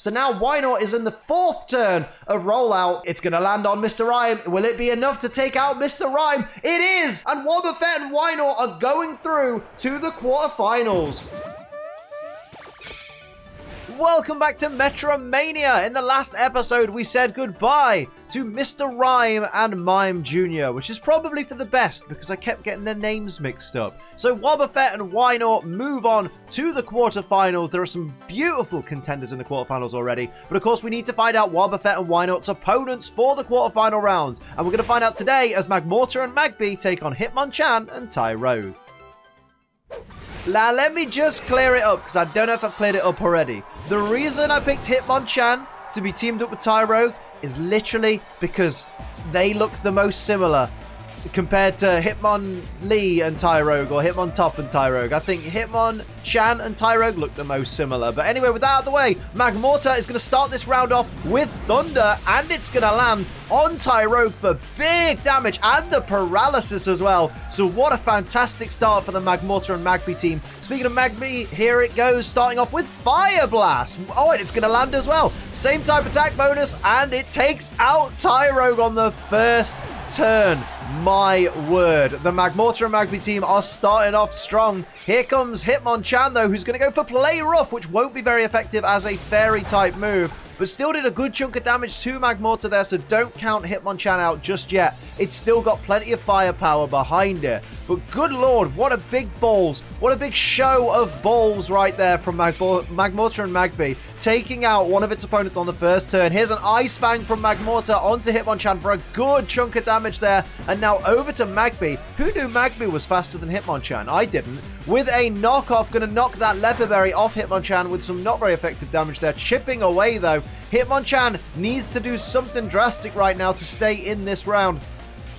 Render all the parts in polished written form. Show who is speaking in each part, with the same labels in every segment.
Speaker 1: So now Wynaut is in the 4th turn of rollout. It's going to land on Mr. Rime. Will it be enough to take out Mr. Rime? It is! And Wobbuffet and Wynaut are going through to the quarterfinals. Welcome back to MetroMania. In the last episode, we said goodbye to Mr. Rime and Mime Jr, which is probably for the best because I kept getting their names mixed up. So Wobbuffet and Wynaut move on to the quarterfinals. There are some beautiful contenders in the quarterfinals already, but of course we need to find out Wobbuffet and Wynaut's opponents for the quarterfinal rounds, and we're going to find out today as Magmortar and Magby take on Hitmonchan and Tyrogue. Now, let me just clear it up, because I don't know if I've cleared it up already. The reason I picked Hitmonchan to be teamed up with Tyrogue is literally because they look the most similar compared to Hitmonlee and Tyrogue, or Hitmontop and Tyrogue. I think Hitmonchan and Tyrogue look the most similar. But anyway, with that out of the way, Magmortar is going to start this round off with Thunder, and it's going to land on Tyrogue for big damage and the paralysis as well. So what a fantastic start for the Magmortar and Magby team. Speaking of Magby, here it goes, starting off with Fire Blast. Oh, and it's going to land as well. Same type attack bonus, and it takes out Tyrogue on the first turn. My word, the Magmortar and Magby team are starting off strong. Here comes Hitmonchan, though, who's going to go for Play Rough, which won't be very effective as a fairy-type move, but still did a good chunk of damage to Magmortar there, so don't count Hitmonchan out just yet. It's still got plenty of firepower behind it. But good lord, what a big balls. What a big show of balls right there from Magmortar and Magby, taking out one of its opponents on the first turn. Here's an Ice Fang from Magmortar onto Hitmonchan for a good chunk of damage there. And now over to Magby. Who knew Magby was faster than Hitmonchan? I didn't. With a knockoff, going to knock that Leper Berry off Hitmonchan with some not very effective damage there. Chipping away, though. Hitmonchan needs to do something drastic right now to stay in this round.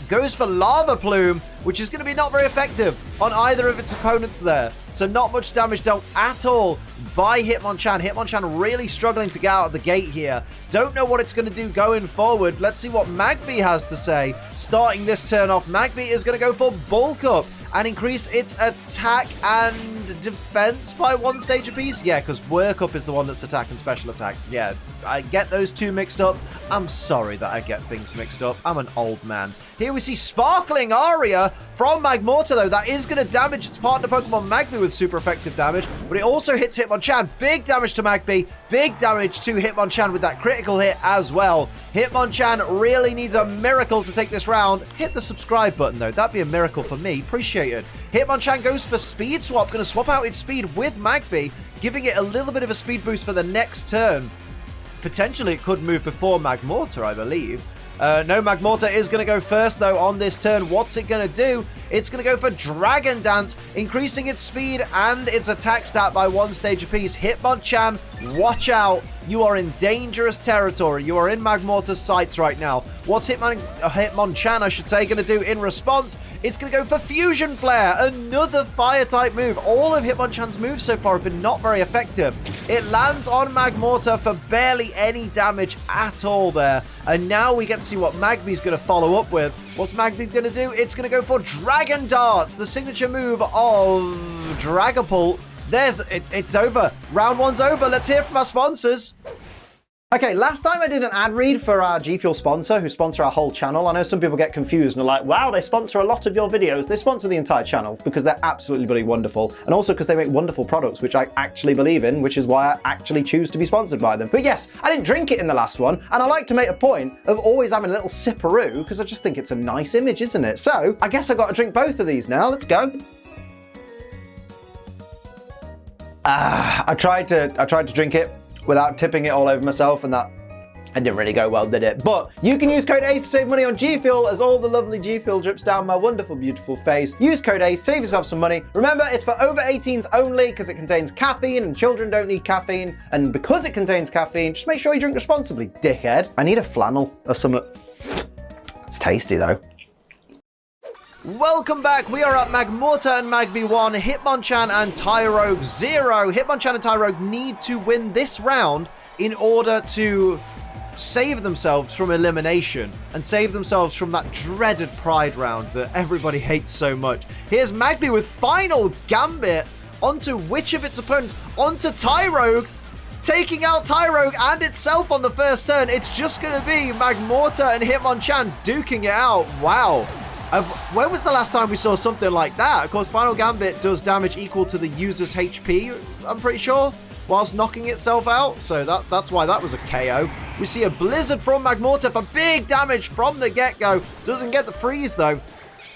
Speaker 1: Goes for Lava Plume, which is going to be not very effective on either of its opponents there. So not much damage dealt at all by Hitmonchan. Hitmonchan really struggling to get out of the gate here. Don't know what it's going to do going forward. Let's see what Magby has to say. Starting this turn off, Magby is going to go for Bulk Up and increase its attack and defense by 1 stage apiece. Yeah, because Work Up is the one that's attack and special attack. Yeah, I get those two mixed up. I'm sorry that I get things mixed up. I'm an old man. Here we see Sparkling Aria from Magmortar, though. That is going to damage its partner Pokemon Magby with super effective damage, but it also hits Hitmonchan. Big damage to Magby, big damage to Hitmonchan with that critical hit as well. Hitmonchan really needs a miracle to take this round. Hit the subscribe button, though. That'd be a miracle for me. Appreciate it. Hitmonchan goes for Speed Swap. Going to swap out its speed with Magby, giving it a little bit of a speed boost for the next turn. Potentially, it could move before Magmortar, I believe. No, Magmortar is going to go first, though, on this turn. What's it going to do? It's going to go for Dragon Dance, increasing its speed and its attack stat by 1 stage apiece. Hitmonchan, watch out. You are in dangerous territory. You are in Magmortar's sights right now. What's Hitmonchan, I should say, going to do in response? It's going to go for Fusion Flare, another fire-type move. All of Hitmonchan's moves so far have been not very effective. It lands on Magmortar for barely any damage at all there. And now we get to see what Magby's going to follow up with. What's Magby going to do? It's going to go for Dragon Darts, the signature move of Dragapult. It's over. Round 1's over. Let's hear from our sponsors. Okay, last time I did an ad read for our G Fuel sponsor, who sponsor our whole channel. I know some people get confused and are like, wow, they sponsor a lot of your videos. They sponsor the entire channel because they're absolutely bloody wonderful. And also because they make wonderful products, which I actually believe in, which is why I actually choose to be sponsored by them. But yes, I didn't drink it in the last one. And I like to make a point of always having a little sipperoo because I just think it's a nice image, isn't it? So I guess I got to drink both of these now. Let's go. I tried to drink it without tipping it all over myself, and that didn't really go well, did it? But you can use code ACE to save money on G Fuel as all the lovely G Fuel drips down my wonderful, beautiful face. Use code ACE, save yourself some money. Remember, it's for over 18s only because it contains caffeine and children don't need caffeine. And because it contains caffeine, just make sure you drink responsibly, dickhead. I need a flannel or something. It's tasty though. Welcome back. We are at Magmortar and Magby 1, Hitmonchan and Tyrogue 0. Hitmonchan and Tyrogue need to win this round in order to save themselves from elimination and save themselves from that dreaded Pride round that everybody hates so much. Here's Magby with Final Gambit onto which of its opponents? Onto Tyrogue. taking out Tyrogue and itself on the first turn. It's just going to be Magmortar and Hitmonchan duking it out. Wow. When was the last time we saw something like that? Of course, Final Gambit does damage equal to the user's HP, I'm pretty sure, whilst knocking itself out. So that's why that was a KO. We see a Blizzard from Magmortar for big damage from the get-go. Doesn't get the freeze, though.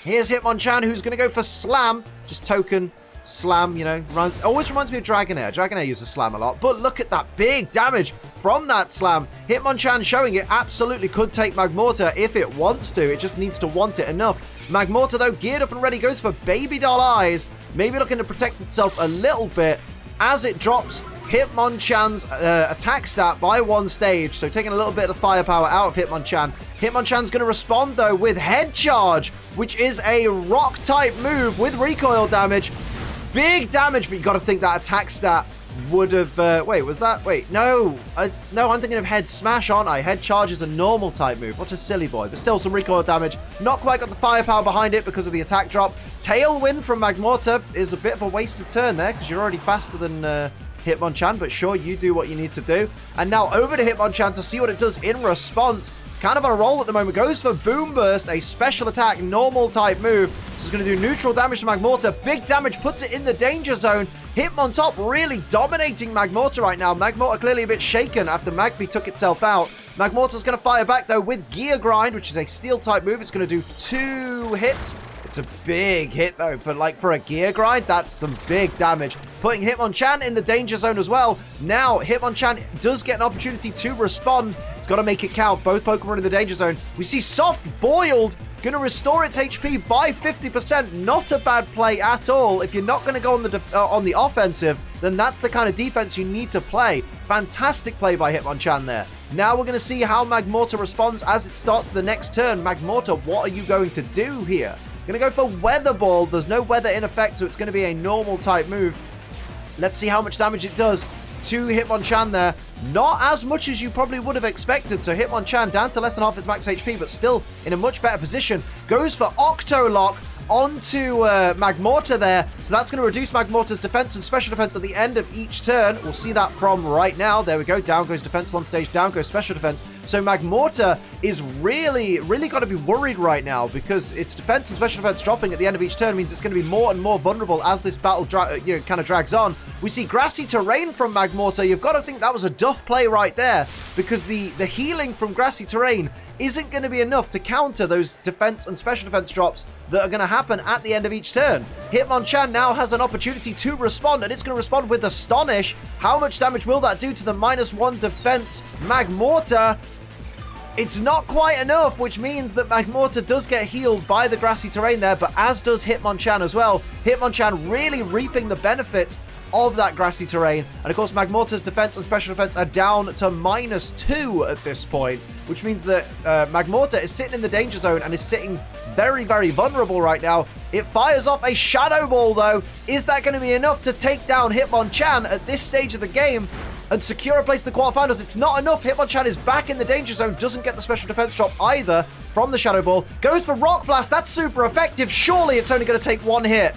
Speaker 1: Here's Hitmonchan, who's going to go for Slam. Just token Slam, you know. Always reminds me of Dragonair. Dragonair uses Slam a lot. But look at that big damage from that Slam. Hitmonchan showing it absolutely could take Magmortar if it wants to. It just needs to want it enough. Magmortar, though, geared up and ready, goes for Baby Doll Eyes. Maybe looking to protect itself a little bit as it drops Hitmonchan's attack stat by 1 stage. So taking a little bit of firepower out of Hitmonchan. Hitmonchan's going to respond, though, with Head Charge, which is a rock-type move with recoil damage. Big damage, but you got to think that attack stat would have... wait, was that... Wait, no. No, I'm thinking of Head Smash, aren't I? Head Charge is a normal type move. What a silly boy. But still some recoil damage. Not quite got the firepower behind it because of the attack drop. Tailwind from Magmortar is a bit of a wasted turn there because you're already faster than Hitmonchan. But sure, you do what you need to do. And now over to Hitmonchan to see what it does in response. Kind of on a roll at the moment. Goes for Boom Burst, a special attack, normal type move. So it's going to do neutral damage to Magmortar. Big damage, puts it in the danger zone. Hitmontop really dominating Magmortar right now. Magmortar clearly a bit shaken after Magby took itself out. Magmortar's going to fire back, though, with Gear Grind, which is a steel type move. It's going to do 2 hits. It's a big hit, though, for a Gear Grind. That's some big damage. Putting Hitmonchan in the danger zone as well. Now, Hitmonchan does get an opportunity to respond. It's got to make it count. Both Pokemon in the danger zone. We see Soft Boiled going to restore its HP by 50%. Not a bad play at all. If you're not going to go on the offensive, then that's the kind of defense you need to play. Fantastic play by Hitmonchan there. Now we're going to see how Magmortar responds as it starts the next turn. Magmortar, what are you going to do here? Going to go for Weather Ball. There's no weather in effect, so it's going to be a normal type move. Let's see how much damage it does to Hitmonchan there. Not as much as you probably would have expected. So Hitmonchan down to less than half its max HP, but still in a much better position. Goes for Octolock onto Magmortar there. So that's going to reduce Magmortar's defense and special defense at the end of each turn. We'll see that from right now. There we go. Down goes defense 1 stage. Down goes special defense. So Magmortar is really got to be worried right now because its defense and special defense dropping at the end of each turn means it's going to be more and more vulnerable as this battle kind of drags on. We see Grassy Terrain from Magmortar. You've got to think that was a duff play right there because the healing from Grassy Terrain isn't going to be enough to counter those defense and special defense drops that are going to happen at the end of each turn. Hitmonchan now has an opportunity to respond, and it's going to respond with Astonish. How much damage will that do to the -1 defense Magmortar? It's not quite enough, which means that Magmortar does get healed by the Grassy Terrain there, but as does Hitmonchan as well. Hitmonchan really reaping the benefits of that Grassy Terrain. And of course, Magmortar's defense and special defense are down to -2 at this point, which means that Magmortar is sitting in the danger zone and is sitting very, very vulnerable right now. It fires off a Shadow Ball, though. Is that going to be enough to take down Hitmonchan at this stage of the game and secure a place in the quarterfinals? It's not enough. Hitmonchan is back in the danger zone, doesn't get the special defense drop either from the Shadow Ball. Goes for Rock Blast. That's super effective. Surely it's only going to take 1 hit.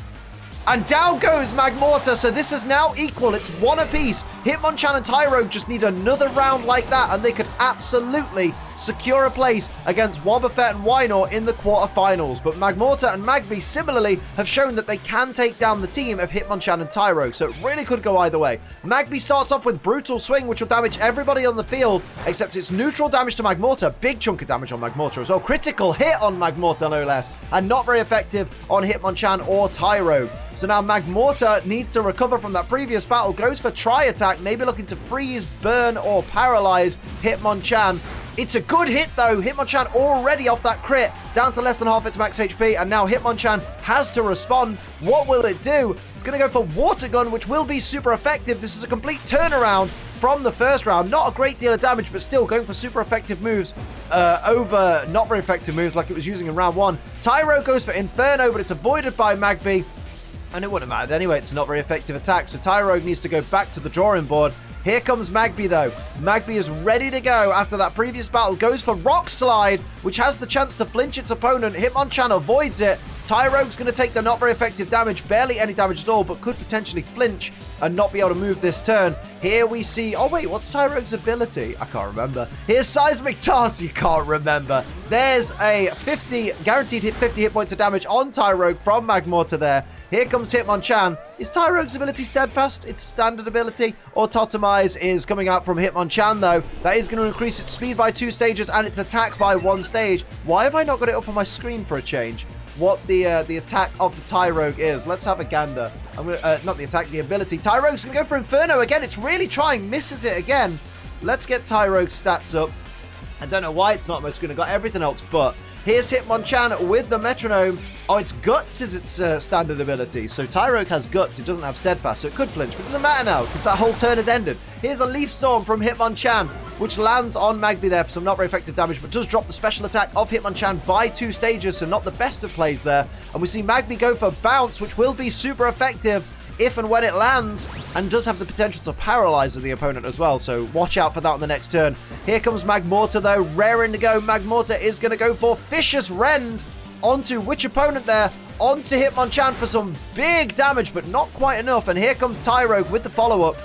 Speaker 1: And down goes Magmortar, so this is now equal. It's 1 apiece. Hitmonchan and Tyrogue just need another round like that, and they could absolutely secure a place against Wobbuffet and Wynaut in the quarterfinals. But Magmortar and Magby similarly have shown that they can take down the team of Hitmonchan and Tyrogue, so it really could go either way. Magby starts off with Brutal Swing, which will damage everybody on the field, except it's neutral damage to Magmortar. Big chunk of damage on Magmortar as well. Critical hit on Magmortar, no less, and not very effective on Hitmonchan or Tyrogue. So now Magmortar needs to recover from that previous battle. Goes for Tri Attack, maybe looking to freeze, burn, or paralyze Hitmonchan. It's a good hit, though. Hitmonchan already off that crit, down to less than half its max HP, and now Hitmonchan has to respond. What will it do? It's going to go for Water Gun, which will be super effective. This is a complete turnaround from the first round. Not a great deal of damage, but still going for super effective moves over not very effective moves like it was using in round 1. Tyrogue goes for Inferno, but it's avoided by Magby. And it wouldn't have mattered anyway. It's not very effective attack. So Tyrogue needs to go back to the drawing board. Here comes Magby, though. Magby is ready to go after that previous battle. Goes for Rock Slide, which has the chance to flinch its opponent. Hitmonchan avoids it. Tyrogue's going to take the not very effective damage, barely any damage at all, but could potentially flinch and not be able to move this turn. Here we see, oh wait, what's Tyrogue's ability? I can't remember. Here's Seismic Toss, you can't remember. There's a 50, guaranteed 50 hit points of damage on Tyrogue from Magmortar there. Here comes Hitmonchan. Is Tyrogue's ability Steadfast? Its standard ability? Or Totemize is coming out from Hitmonchan though. That is going to increase its speed by 2 stages and its attack by 1 stage. Why have I not got it up on my screen for a change? What the attack of the Tyrogue is. Let's have a gander. I'm gonna, not the attack, the ability. Tyrogue's going to go for Inferno again. It's really trying, misses it again. Let's get Tyrogue's stats up. I don't know why it's not most going to got everything else, but here's Hitmonchan with the Metronome. Oh, it's Guts is its standard ability. So Tyrogue has Guts. It doesn't have Steadfast, so it could flinch, but it doesn't matter now because that whole turn has ended. Here's a Leaf Storm from Hitmonchan, which lands on Magby there for some not very effective damage, but does drop the special attack of Hitmonchan by 2 stages, so not the best of plays there. And we see Magby go for Bounce, which will be super effective if and when it lands, and does have the potential to paralyze the opponent as well, so watch out for that on the next turn. Here comes Magmortar though, raring to go. Magmortar is going to go for Vicious Rend onto which opponent there? Onto Hitmonchan for some big damage, but not quite enough. And here comes Tyrogue with the follow-up.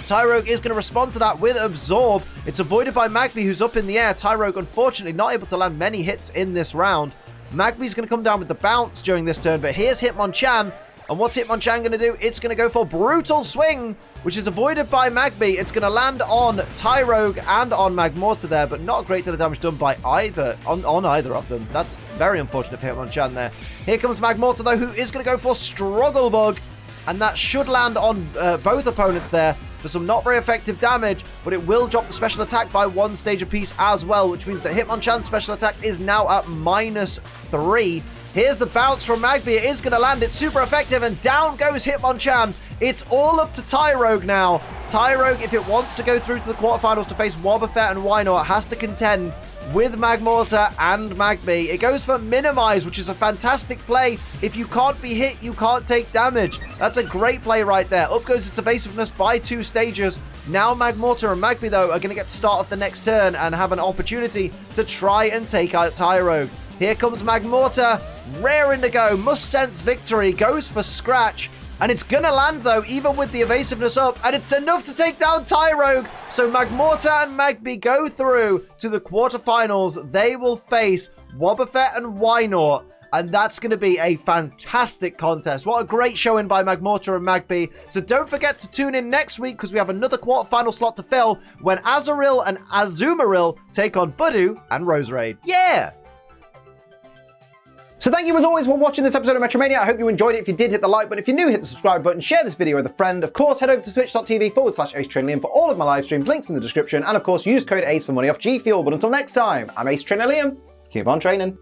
Speaker 1: Tyrogue is going to respond to that with Absorb. It's avoided by Magby, who's up in the air. Tyrogue, unfortunately, not able to land many hits in this round. Magby's going to come down with the Bounce during this turn, but here's Hitmonchan. And what's Hitmonchan going to do? It's going to go for Brutal Swing, which is avoided by Magby. It's going to land on Tyrogue and on Magmortar there, but not great to the damage done by either, on either of them. That's very unfortunate for Hitmonchan there. Here comes Magmortar, though, who is going to go for Struggle Bug, and that should land on both opponents there for some not very effective damage, but it will drop the special attack by 1 stage apiece as well, which means that Hitmonchan's special attack is now at -3. Here's the Bounce from Magby. It is going to land. It's super effective, and down goes Hitmonchan. It's all up to Tyrogue now. Tyrogue, if it wants to go through to the quarterfinals to face Wobbuffet and Wynaut, has to contend with Magmortar and Magby. It goes for Minimize, which is a fantastic play. If you can't be hit, you can't take damage. That's a great play right there. Up goes its evasiveness by 2 stages. Now Magmortar and Magby, though, are going to get to start off the next turn and have an opportunity to try and take out Tyrogue. Here comes Magmortar, raring to go, must sense victory, goes for Scratch, and it's gonna land though, even with the evasiveness up, and it's enough to take down Tyrogue. So Magmortar and Magby go through to the quarterfinals. They will face Wobbuffet and Wynaut, and that's going to be a fantastic contest. What a great showing by Magmortar and Magby. So don't forget to tune in next week because we have another quarterfinal slot to fill when Azurill and Azumarill take on Budew and Roserade. Yeah!
Speaker 2: So thank you as always for watching this episode of MetroMania. I hope you enjoyed it. If you did, hit the like button. If you're new, hit the subscribe button. Share this video with a friend. Of course, head over to twitch.tv/AceTrainLiam for all of my live streams. Links in the description. And of course, use code ACE for money off G Fuel. But until next time, I'm Ace Trainer Liam. Keep on training.